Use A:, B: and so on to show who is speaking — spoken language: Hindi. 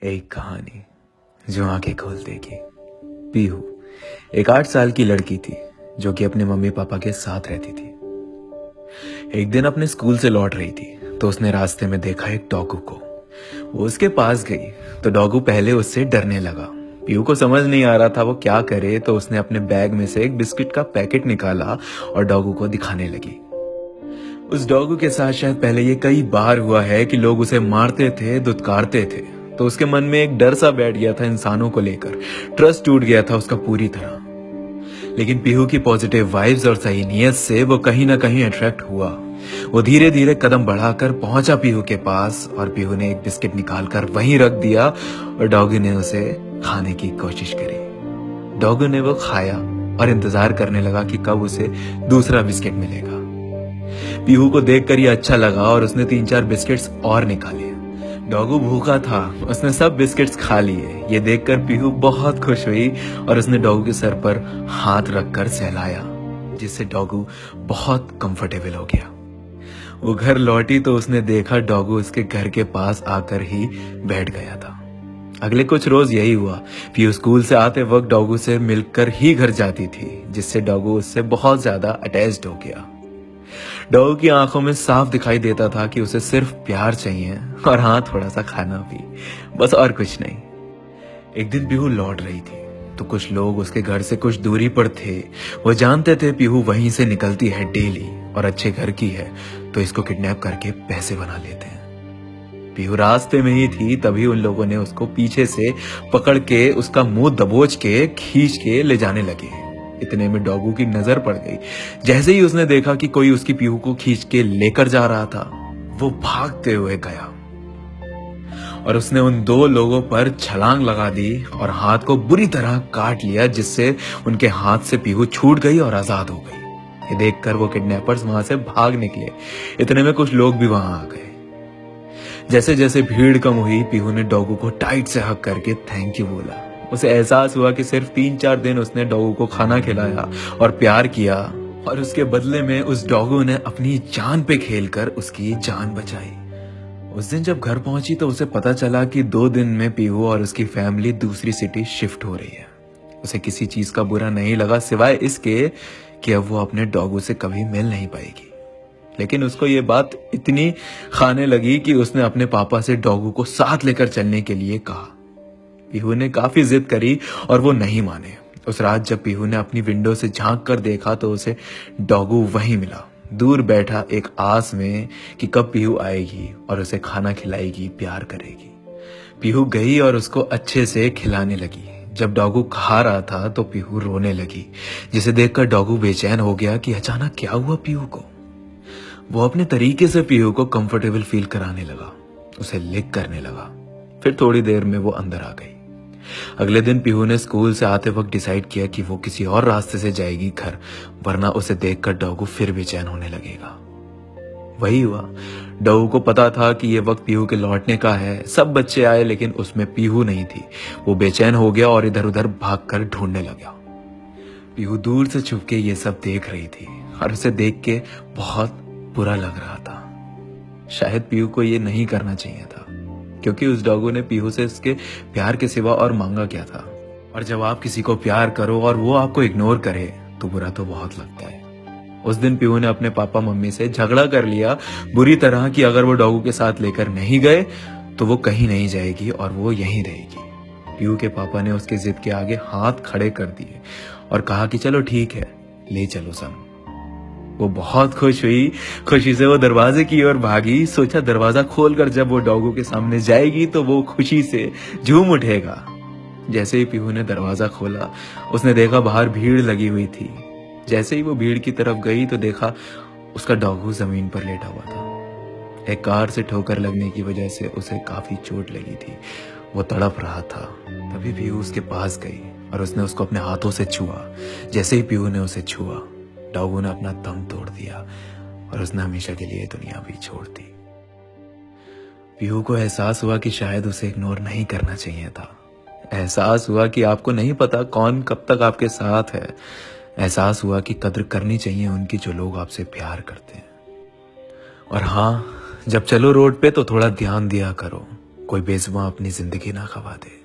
A: एक कहानी जो आंखें खोल देगी। पीहू एक 8 साल की लड़की थी जो कि अपने मम्मी पापा के साथ रहती थी। एक दिन अपने स्कूल से लौट रही थी तो उसने रास्ते में देखा एक डॉगू को। वो उसके पास गई तो डॉगू पहले उससे डरने लगा। पीहू को समझ नहीं आ रहा था वो क्या करे, तो उसने अपने बैग में से एक बिस्किट का पैकेट निकाला और डॉगू को दिखाने लगी। उस डॉगू के साथ शायद पहले ये कई बार हुआ है कि लोग उसे मारते थे, दुत्कारते थे, तो उसके मन में एक डर सा बैठ गया था इंसानों को लेकर। ट्रस्ट टूट गया था उसका पूरी तरह। लेकिन पीहू की पॉजिटिव वाइब्स और सही नीयत से वो कहीं ना कहीं अट्रैक्ट हुआ। वो धीरे धीरे कदम बढ़ाकर पहुंचा पीहू के पास और पीहू ने एक बिस्किट निकालकर वहीं रख दिया और डॉगी ने उसे खाने की कोशिश करी। डॉगी ने वो खाया और इंतजार करने लगा कि कब उसे दूसरा बिस्किट मिलेगा। पीहू को देखकर ये अच्छा लगा और उसने 3-4 बिस्किट्स और निकाले। डॉगू भूखा था, उसने सब बिस्किट्स खा लिए। ये देखकर पीहू बहुत खुश हुई और उसने डॉगू के सर पर हाथ रखकर सहलाया, जिससे डॉगू बहुत कंफर्टेबल हो गया। वो घर लौटी तो उसने देखा डॉगू उसके घर के पास आकर ही बैठ गया था। अगले कुछ रोज यही हुआ। पीहू स्कूल से आते वक्त डॉगू से मिलकर ही घर जाती थी, जिससे डॉगू उससे बहुत ज्यादा अटैच्ड हो गया। डॉग की आंखों में साफ दिखाई देता था कि उसे सिर्फ प्यार चाहिए और हाँ, थोड़ा सा खाना भी, बस और कुछ नहीं। एक दिन पीहू लौट रही थी तो कुछ लोग उसके घर से कुछ दूरी पर थे। वो जानते थे पीहू वहीं से निकलती है डेली और अच्छे घर की है, तो इसको किडनैप करके पैसे बना लेते हैं। पीहू रास्ते में ही थी तभी उन लोगों ने उसको पीछे से पकड़ के उसका मुंह दबोच के खींच के ले जाने लगे। इतने में डॉगू की नजर पड़ गई। जैसे ही उसने देखा कि कोई उसकी पीहू को खींच के लेकर जा रहा था, वो भागते हुए गया और उसने उन 2 लोगों पर छलांग लगा दी और हाथ को बुरी तरह काट लिया, जिससे उनके हाथ से पीहू छूट गई और आजाद हो गई। ये देखकर वो किडनैपर्स वहां से भाग निकले। इतने में कुछ लोग भी वहां आ गए। जैसे जैसे भीड़ कम हुई, पीहू ने डॉगू को टाइट से हक करके थैंक यू बोला। उसे एहसास हुआ कि सिर्फ 3-4 दिन उसने डॉगू को खाना खिलाया और प्यार किया, और उसके बदले में उस डॉगू ने अपनी जान पे खेलकर उसकी जान बचाई। उस दिन जब घर पहुंची तो उसे पता चला कि 2 दिन में पीहू और उसकी फैमिली दूसरी सिटी शिफ्ट हो रही है। उसे किसी चीज का बुरा नहीं लगा सिवाय इसके कि अब वो अपने डॉगू से कभी मिल नहीं पाएगी। लेकिन उसको ये बात इतनी खाने लगी कि उसने अपने पापा से डॉगू को साथ लेकर चलने के लिए कहा। पीहू ने काफी जिद करी और वो नहीं माने। उस रात जब पीहू ने अपनी विंडो से झांक कर देखा तो उसे डॉगू वहीं मिला, दूर बैठा एक आस में कि कब पीहू आएगी और उसे खाना खिलाएगी, प्यार करेगी। पीहू गई और उसको अच्छे से खिलाने लगी। जब डॉगू खा रहा था तो पीहू रोने लगी, जिसे देखकर डॉगू बेचैन हो गया कि अचानक क्या हुआ पीहू को। वो अपने तरीके से पीहू को कंफर्टेबल फील कराने लगा, उसे लिक करने लगा। फिर थोड़ी देर में वो अंदर आ गई। अगले दिन पीहू ने स्कूल से आते वक्त डिसाइड किया कि वो किसी और रास्ते से जाएगी घर, वरना उसे देखकर डॉगू फिर बेचैन होने लगेगा। वही हुआ। डॉगू को पता था कि ये वक्त पीहू के लौटने का है। सब बच्चे आए लेकिन उसमें पीहू नहीं थी। वो बेचैन हो गया और इधर उधर भागकर ढूंढने लगा। पीहू दूर से छुप के ये सब देख रही थी और उसे देख के बहुत बुरा लग रहा था। शायद पीहू को ये नहीं करना चाहिए था, क्योंकि उस डॉगू ने पीहू से इसके प्यार के सिवा और मांगा क्या था। और जब आप किसी को प्यार करो और वो आपको इग्नोर करे तो बुरा तो बहुत लगता है। उस दिन पीहू ने अपने पापा मम्मी से झगड़ा कर लिया बुरी तरह कि अगर वो डॉगू के साथ लेकर नहीं गए तो वो कहीं नहीं जाएगी और वो यहीं रहेगी। पीहू के पापा ने उसके जिद के आगे हाथ खड़े कर दिए और कहा कि चलो ठीक है, ले चलो सब। वो बहुत खुश हुई। खुशी से वो दरवाजे की ओर भागी। सोचा दरवाजा खोलकर जब वो डॉगू के सामने जाएगी तो वो खुशी से झूम उठेगा। जैसे ही पीहू ने दरवाजा खोला, उसने देखा बाहर भीड़ लगी हुई थी। जैसे ही वो भीड़ की तरफ गई तो देखा उसका डॉगू जमीन पर लेटा हुआ था। एक कार से ठोकर लगने की वजह से उसे काफी चोट लगी थी। वो तड़प रहा था। तभी पीहू उसके पास गई और उसने उसको अपने हाथों से छुआ। जैसे ही पीहू ने उसे छुआ, डॉगू ने अपना दम तोड़ दिया और उसने हमेशा के लिए दुनिया भी छोड़ दी। पीहू को एहसास हुआ कि शायद उसे इग्नोर नहीं करना चाहिए था। एहसास हुआ कि आपको नहीं पता कौन कब तक आपके साथ है। एहसास हुआ कि कद्र करनी चाहिए उनकी जो लोग आपसे प्यार करते हैं। और हाँ, जब चलो रोड पे तो थोड़ा ध्यान दिया करो। कोई बेजुबां अपनी जिंदगी ना खवा दे।